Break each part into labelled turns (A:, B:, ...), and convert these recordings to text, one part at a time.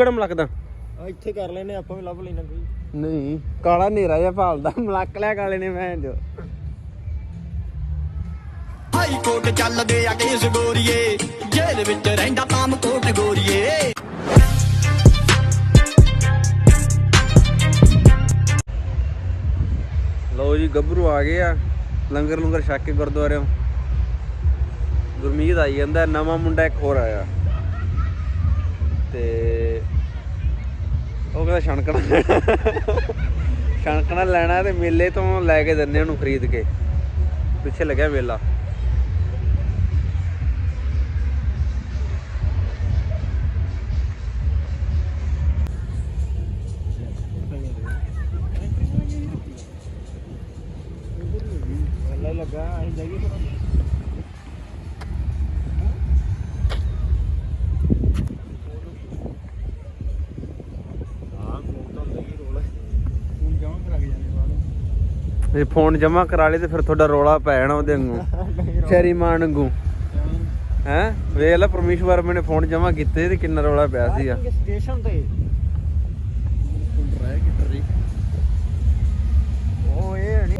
A: ਕਰ ਮਲਕਦਾ
B: ਇੱਥੇ ਕਰ ਲੈਨੇ ਆਪਾਂ ਵੀ ਲੱਭ ਲੈਣਾ ਕੋਈ
A: ਨਹੀਂ ਕਾਲਾ ਹਨੇਰਾ ਜਿਹਾ ਭਾਲਦਾ ਮਲਕ ਲਿਆ ਕਾਲੇ ਨੇ ਮੈਂ ਜੋ
C: ਹਾਈ ਕੋਰਟ ਚੱਲਦੇ ਆ ਕੇਸ ਗੋਰੀਏ ਜੇਲ੍ਹ ਵਿੱਚ ਰਹਿੰਦਾ ਤਾਮ ਕੋਟ ਗੋਰੀਏ
A: ਲਓ ਜੀ ਗੱਭਰੂ ਆ ਗਏ ਆ ਲੰਗਰ ਲੰਗਰ ਛੱਕ ਕੇ ਗੁਰਦੁਆਰਿਓਂ ਗੁਰਮੀਤ ਆਈ ਜਾਂਦਾ ਨਵਾਂ ਮੁੰਡਾ ਇੱਕ ਹੋਰ ਆਇਆ ਤੇ ਉਹ ਕਹਿੰਦਾ ਛਣਕਣਾ ਲੈਣਾ ਤੇ ਮੇਲੇ ਤੋਂ ਲੈ ਕੇ ਦਿੰਦੇ ਉਹਨੂੰ ਖਰੀਦ ਕੇ ਪਿੱਛੇ ਲੱਗਿਆ ਮੇਲਾ
B: ਲੱਗਾ ਅਸੀਂ ਜਾਈਏ
A: ਜੇ ਫੋਨ ਜਮਾ ਕਰਾ ਲੇ ਤੇ ਫਿਰ ਤੁਹਾਡਾ ਰੌਲਾ ਪੈ ਜਾਣਾ ਉਹਦੇ ਵਾਂਗੂ ਸ਼ੈਰੀ ਮਾਨ ਵਾਂਗੂ ਹੈ ਵੇਖ ਲੈ ਪਰਮੇਸ਼ਵਰ ਮੈਨੇ ਫੋਨ ਜਮਾ ਕੀਤੇ ਤੇ ਕਿੰਨਾ ਰੌਲਾ ਪਿਆ ਸੀਗਾ
B: ਸਟੇਸ਼ਨ ਤੇ ਉਹ ਇਹ ਨਹੀਂ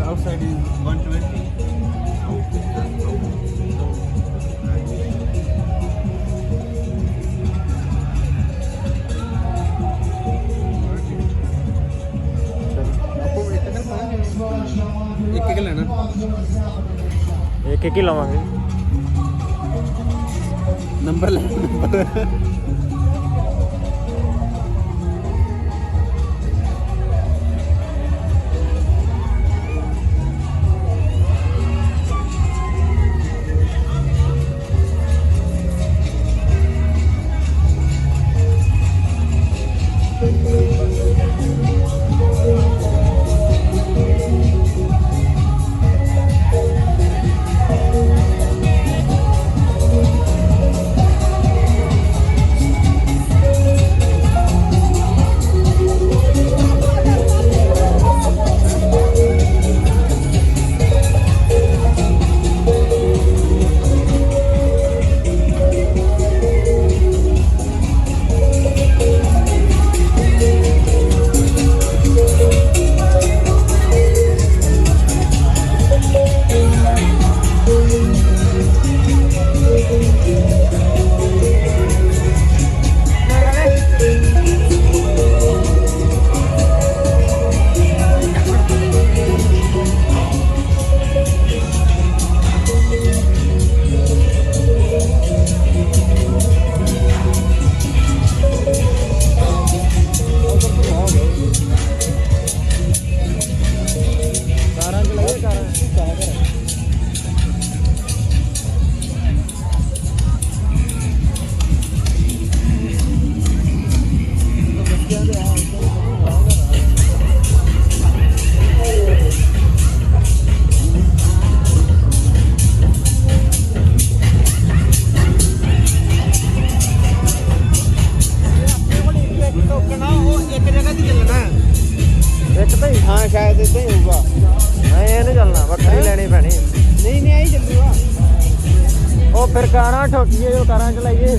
B: outside is 120.
A: ਇੱਕ ਲੈਣਾ
B: ਇੱਕ ਹੀ ਲਵਾਂਗੇ
A: ਨੰਬਰ ਲੈ ਨੰਬਰ
B: हाँ शायद इतना ही होगा ये नहीं चलना बखरी लेनी पैनी नहीं नहीं यही चलूगा वो फिर कारा ठोकिए जो कारा चलाइए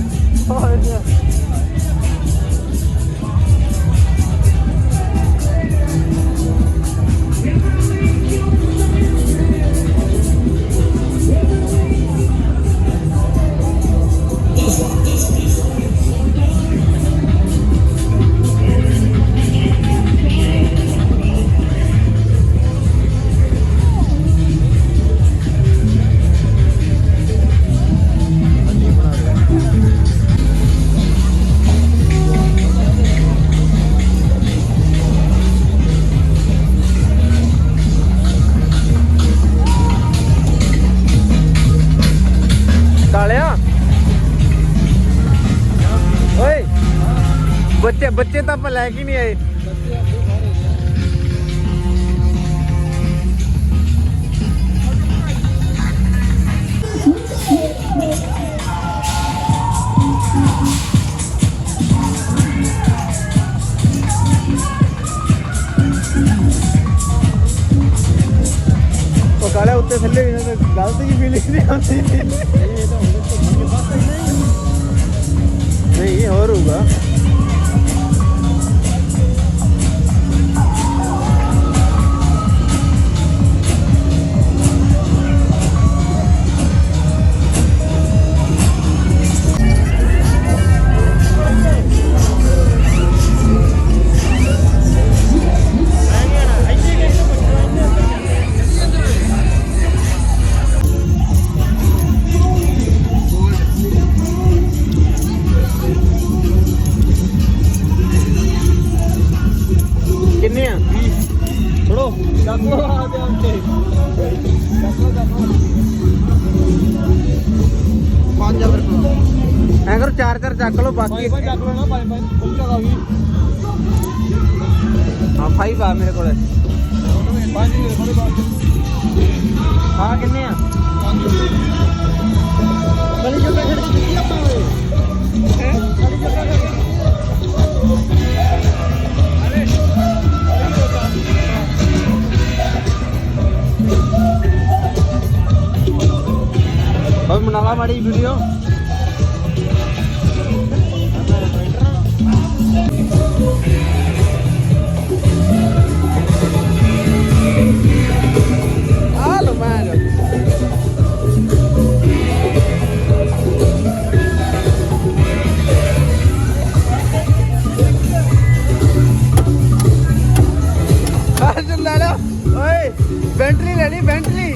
A: ਕਾਲਿਆ ਓਏ ਬੱਚੇ ਤਾਂ ਆਪਾਂ ਲੈ ਕੇ ਨਹੀਂ ਆਏ।
B: ਉਹ ਕਾਲਿਆ ਉੱਤੇ ਥੱਲੇ ਵੀ ਨਾ ਗਲਤ ਜੀ ਫੀਲਿੰਗ ਨਹੀਂ ਆਉਂਦੀ। ਨਹੀਂ ਹੋਰ ਹੋਊਗਾ।
A: ਕਿੰਨੇ ਆ
B: ਛੋੜੋ ਚੱਕ ਲੋ ਆ ਦੇ ਉੱਤੇ ਪੰਜ ਆ ਮੇਰੇ ਕੋਲ।
A: ਐਂ ਕਰੋ 4 ਚੱਕ ਲਓ ਬਾਕੀ
B: ਪੰਜ ਚੱਕ ਲੋ ਨਾ ਪੰਜ ਫੁੱਲ ਲਗਾ ਵੀ।
A: ਹਾਂ 5 ਆ ਮੇਰੇ ਕੋਲ।
B: ਪੰਜ ਥੋੜੇ ਬਾਅਦ
A: ਹਾਂ ਕਿੰਨੇ ਆ
B: ਗਲੀ ਜੋਗਾ ਖੜ ਕੇ ਕੀ ਆਪਾਂ ਹੋਏ ਹੈ ਗਲੀ ਜੋਗਾ ਖੜ ਕੇ
A: ਬਸ ਮਨਾਲਾ ਮਾੜੀ ਵੀਡੀਓ। ਆ ਲੋ ਮੈਂ ਲੈ ਲਓ ਓਏ ਬੈਂਟਲੀ ਲੈਣੀ ਬੈਂਟਲੀ।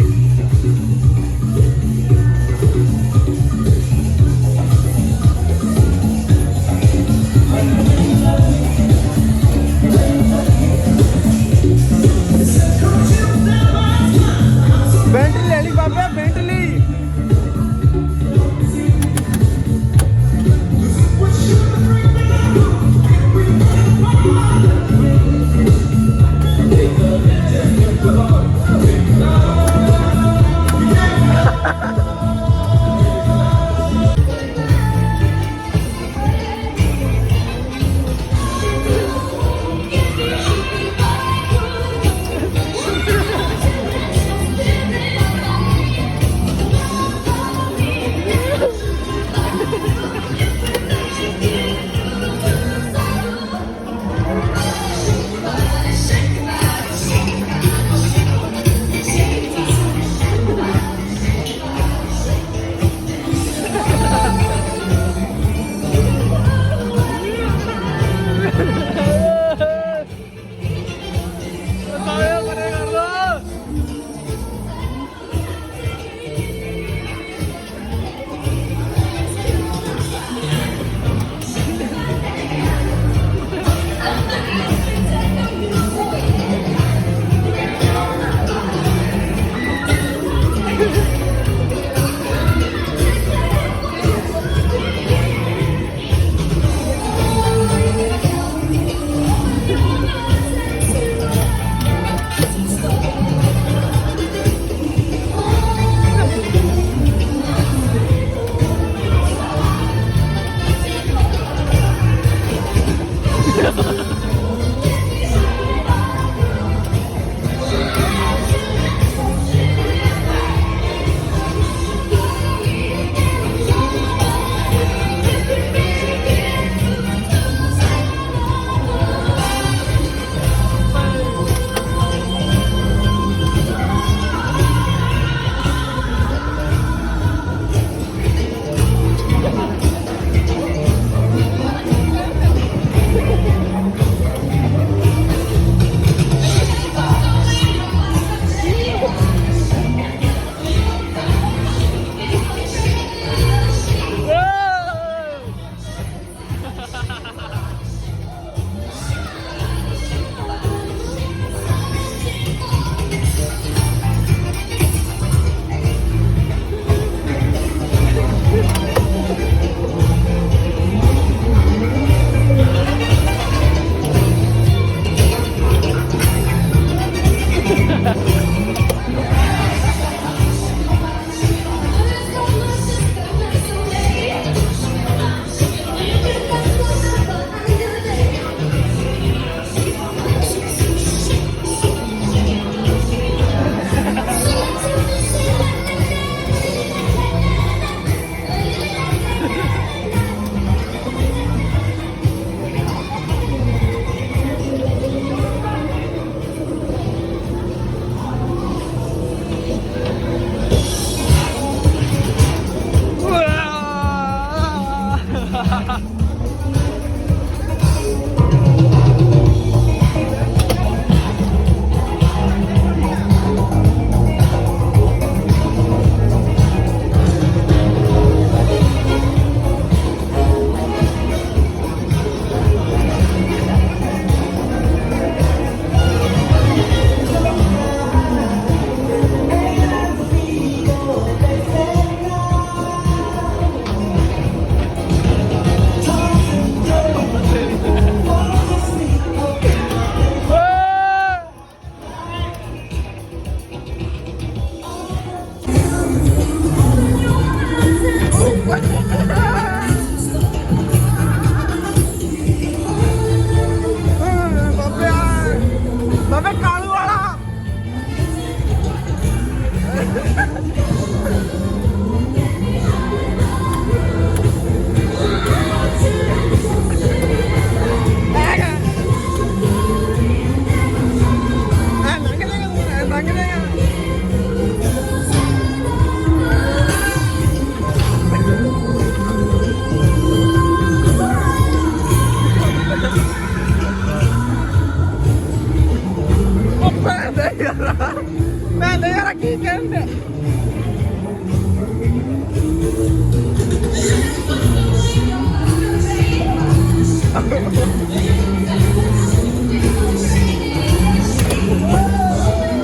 B: ਮੈਂ ਤਾਂ ਯਾਰ ਕੀ ਕਹਿੰਦੇ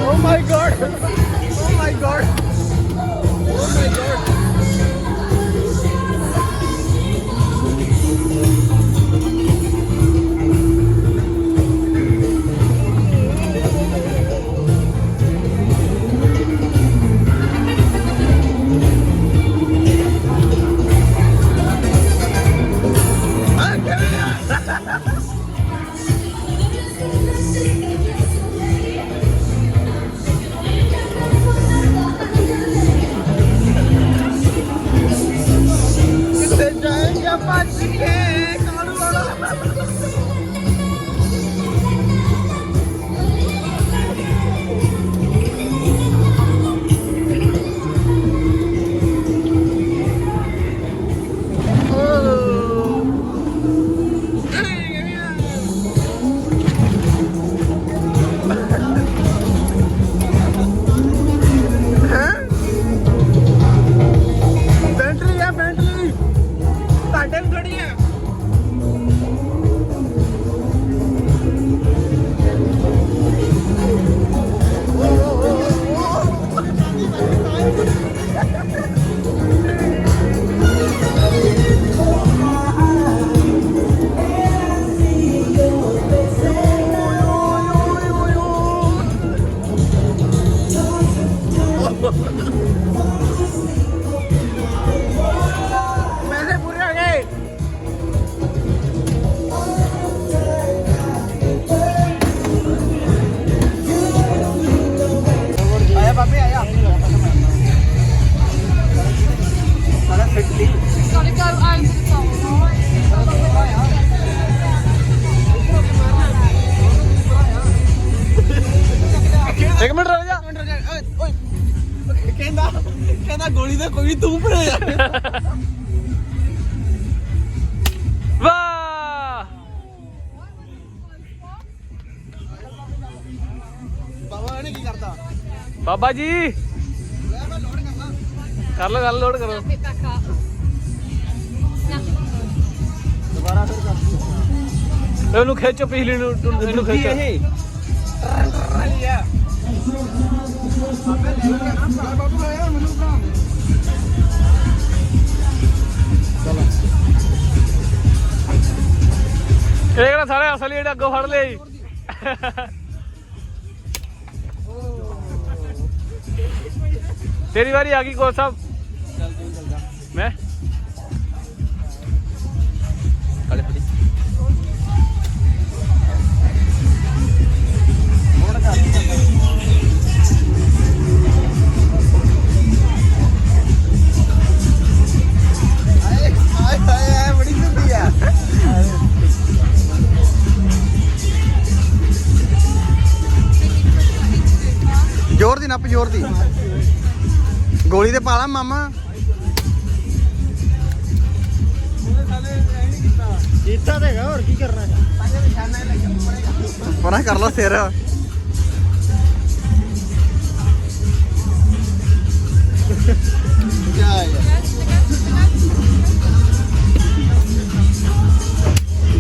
B: Oh my god! Oh my god! Oh my god!
A: ਇੱਕ ਮਿੰਟ ਰੁਕ ਜਾ
B: ਓਏ ਕਹਿੰਦਾ ਗੋਲੀ ਦਾ ਕੋਈ ਤੂੰ ਭਰੇ ਜਾ
A: ਵਾਹ
B: ਬਾਬਾ ਇਹਨੇ ਕੀ ਕਰਦਾ
A: ਬਾਬਾ ਜੀ
B: ਮੈਂ ਲੋਡ ਕਰਨਾ
A: ਕਰ ਲਓ ਗੱਲ ਲੋਡ ਕਰੋ
D: Snap it back up. Snap it.
B: ਦੁਬਾਰਾ ਫਿਰ ਕਰ
A: ਇਹਨੂੰ ਖਿੱਚੋ ਪਿਛਲੀ ਨੂੰ ਇਹਨੂੰ ਖਿੱਚੋ
B: ਇਹ ਲਿਆ ਬਾਬੂ ਆਇਆ ਮੈਨੂੰ ਭਰਾ
A: ਇਹ ਕਿਹੜਾ ਸਾਰੇ ਅਸਲੀ ਜਿਹੜੇ ਅੱਗੋਂ ਫੜ ਲਿਆ ਜੀ ਤੇਰੀ ਵਾਰੀ ਆ ਗਈ ਕੋਚ ਸਾਹਿਬ ਮੈਂ ਕਾਲੇ ਫੜੀ
B: ਆਏ ਬੜੀ ਸੁੰਦੀ ਆ ਜ਼ੋਰ ਦੀ ਨੱਪ ਜ਼ੋਰ ਦੀ ਗੋਲੀ ਤੇ ਪਾ ਲਾ ਮਾਮਾ ਕੀਤਾ ਤਾਂ ਹੈਗਾ ਹੋਰ ਕੀ ਕਰਨਾ ਪਰਾਂ ਕਰ ਲਾ ਸਿਰ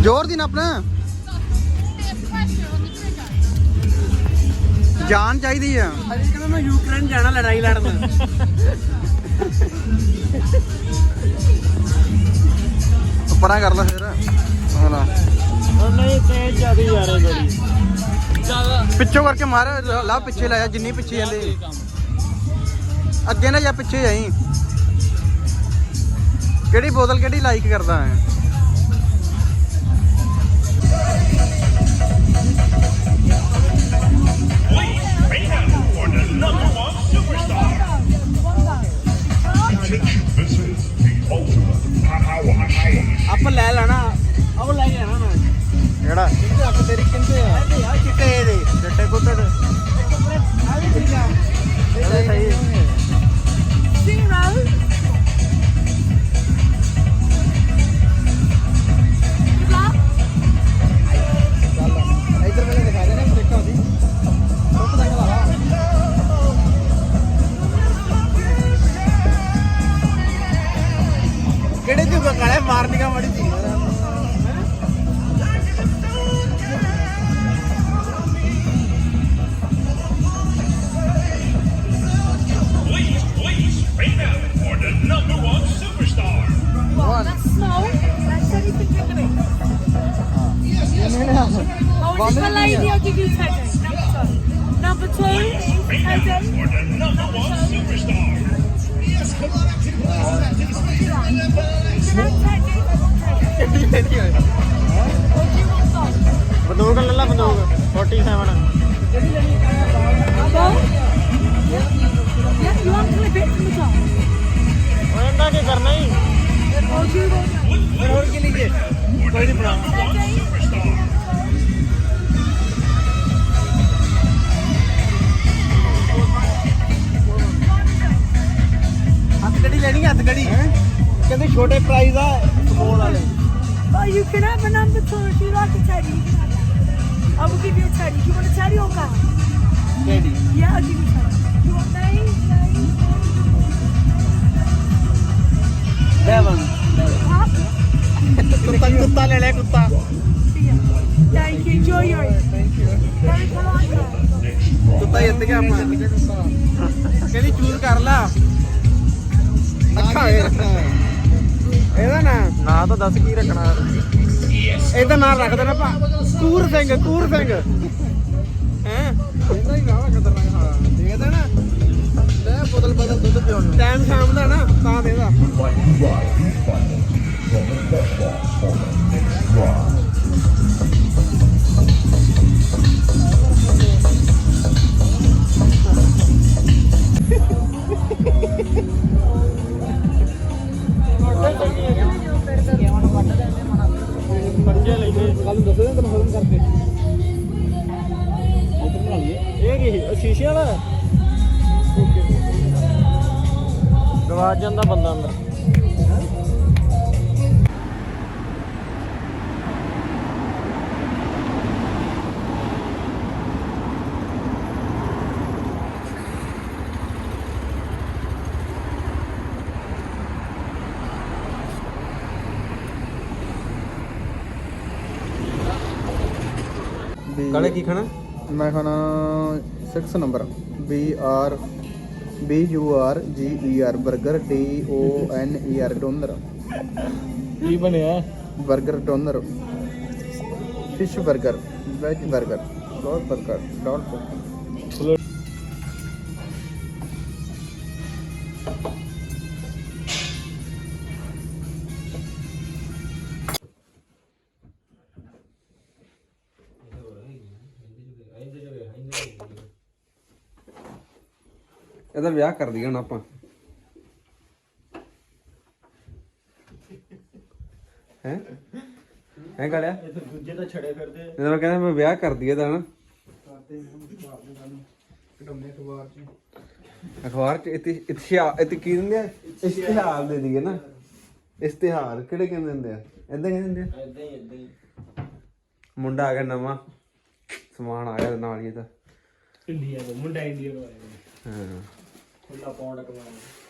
B: ਜ਼ੋਰ ਦੀ ਨੱਪ ਨਾ ਜਾਨ ਚਾਹੀਦੀ ਆ
A: ਅਜੇ ਕਹਿੰਦਾ ਮੈਂ ਯੂਕਰੇਨ ਜਾਣਾ ਲੜਾਈ ਲੜਨ
B: ਪਰਾਂ ਕਰ ਲਾ ਫਿਰ ਹਾਂ
A: ਨਹੀਂ ਤੇਜ਼ ਜਿਆਦੀ ਯਾਰੇ ਬੜੀ ਜ਼ਿਆਦਾ
B: ਪਿੱਛੋਂ ਕਰਕੇ ਮਾਰ ਲਾ ਪਿੱਛੇ ਲਾਇਆ ਜਿੰਨੀ ਪਿੱਛੇ ਜਾਂਦੇ ਅੱਗੇ ਨਾ ਜਾਂ ਪਿੱਛੇ ਜਾਈ ਕਿਹੜੀ ਬੋਤਲ ਕਿਹੜੀ ਲਾਈਕ ਕਰਦਾ ਹੈ
A: ਆਪਾਂ ਲੈ ਲੈਣਾ ਉਹ ਲੈ ਜਾਣਾ ਨਾ
B: ਕਿਹੜਾ
A: ਆਪਾਂ ਤੇਰੀ ਕਿੰਦੇ ਆ
B: ਚਿੱਟੇ ਦੇ ਚਿੱਟੇ ਕੁੱਤੇ ਦੇ
A: ਆ ਵੀ ਠੀਕ ਆ
B: ਇਹ ਸਹੀ ਮਾਰਨੀ ਕਾ ਮੜੀ ਸੀ
D: Well, that's small. That's said you can drink a bit. Oh, is this the lady? I'll give you Teddy. Number two. Teddy. Number one superstar.
B: ਬੰਦੂਕ ਲੈ ਲਾ ਬੰਦੂਕ 47
D: Go. Yeah, you want to clip it from the top.
B: ਉਹ ਇਹਦਾ ਕੀ ਕਰਨਾ ਹੀ
D: Or do you want
B: ਫਿਰ ਹੋਰ ਕੀ ਲਈਏ ਕੋਈ ਨਹੀਂ ਬਣਾ ਹੱਥ ਗੜੀ ਲੈਣੀ ਹੱਥ ਗੜੀ ਕਹਿੰਦੇ ਛੋਟੇ ਪ੍ਰਾਈਜ਼ ਆ ਸਮੋਲ ਵਾਲੇ
D: Oh, you can have a number two if you like a teddy. You can have that. I will give you a teddy. Do you want a teddy or gun?
B: Daddy
D: Yeah, I'll give you a teddy. Do you want names?
B: ਲੈਵਨ
D: Huh?
B: ਕੁੱਤਾ ਲੈ ਲੈ ਕੁੱਤਾ
D: See ya. Thank you. Enjoy your
B: thank you
D: very polite.
B: ਕੁੱਤਾ ਜਿੱਤ ਗਿਆ ਆਪਾਂ ਕਹਿੰਦੀ choose ਕਰ ਲਾ ਅੱਛਾ ਇਹਦਾ ਨਾਂ ਤਾਂ ਦੱਸ ਕੀ ਰੱਖਣਾ ਇਹਦਾ ਨਾਂ ਰੱਖ ਦੇਣਾ ਭਾ ਕੂਰ ਸਿੰਘ ਹੈ ਇਹਦਾ ਹੀ ਵਾਵਾ ਖਤਰਨਾਕ ਹਾਂ ਦੇਖਦਾ ਨਾ ਲੈ ਬਦਲ ਦੁੱਧ ਪਿਉਣ ਨੂੰ ਟਾਈਮ ਸ਼ਾਮ ਦਾ ਨਾ ਤਾਂ ਦੇਦਾ ਪੰਜੇ ਲੈ ਕੇ ਕੱਲ ਨੂੰ ਦੱਸੋ ਤੈਨੂੰ ਫੋਨ ਕਰਕੇ ਇੱਧਰ ਬਣਾ ਲਈਏ ਇਹ ਕੀ ਸ਼ੀਸ਼ੇ ਵਾਲਾ ਗਵਾਚ ਜਾਂਦਾ ਬੰਦਾ ਅੰਦਰ
A: ਕਾਲੇ ਕੀ ਖਾਣਾ
B: ਮੈਂ ਖਾਣਾ 6 ਨੰਬਰ BURGER 버ਗਰ DONER ਡੋਨਰ ਕੀ ਬਣਿਆ 버ਗਰ ਡੋਨਰ ਫਿਸ਼ 버ਗਰ ਵੈਜ 버ਗਰ ਲੋਟ 버ਗਰ ਡਾਟ
A: ਇਹਦਾ ਵਿਆਹ ਕਰ ਦਈਏ ਹੁਣ ਆਪਾਂ ਹੈ ਗਾਲਿਆ
B: ਦੂਜੇ ਤਾਂ ਛੜੇ ਫਿਰਦੇ
A: ਇਹਦਾ ਮੈਂ ਕਹਿੰਦਾ ਮੈਂ ਵਿਆਹ ਕਰ ਦਈਏ ਤਾਂ ਹਨਾ ਅਖਬਾਰ ਚ ਇਤਿਹਾਸ ਕੀ ਦਿੰਦੇ ਆ ਇਸ਼ਤਿਹਾਰ ਦੇ ਦਈਏ ਨਾ ਇਸ਼ਤਿਹਾਰ ਕਿਹੜੇ ਕਹਿੰਦੇ ਹੁੰਦੇ ਆ ਏਦਾਂ ਕਹਿੰਦੇ ਹੁੰਦੇ ਆ
B: ਇਦਾਂ ਹੀ
A: ਮੁੰਡਾ ਆ ਗਿਆ ਨਵਾਂ ਸਮਾਨ ਆ ਗਿਆ ਨਾਲ ਹੀ ਇਹਦਾ
B: ਇੰਡੀਆ ਦਾ ਮੁੰਡਾ ਇੰਡੀਆ ਦਾ
A: ਹਾਂ
B: ਖੁੱਲਾ ਪੌਂਡ ਕਮਾਉਣਾ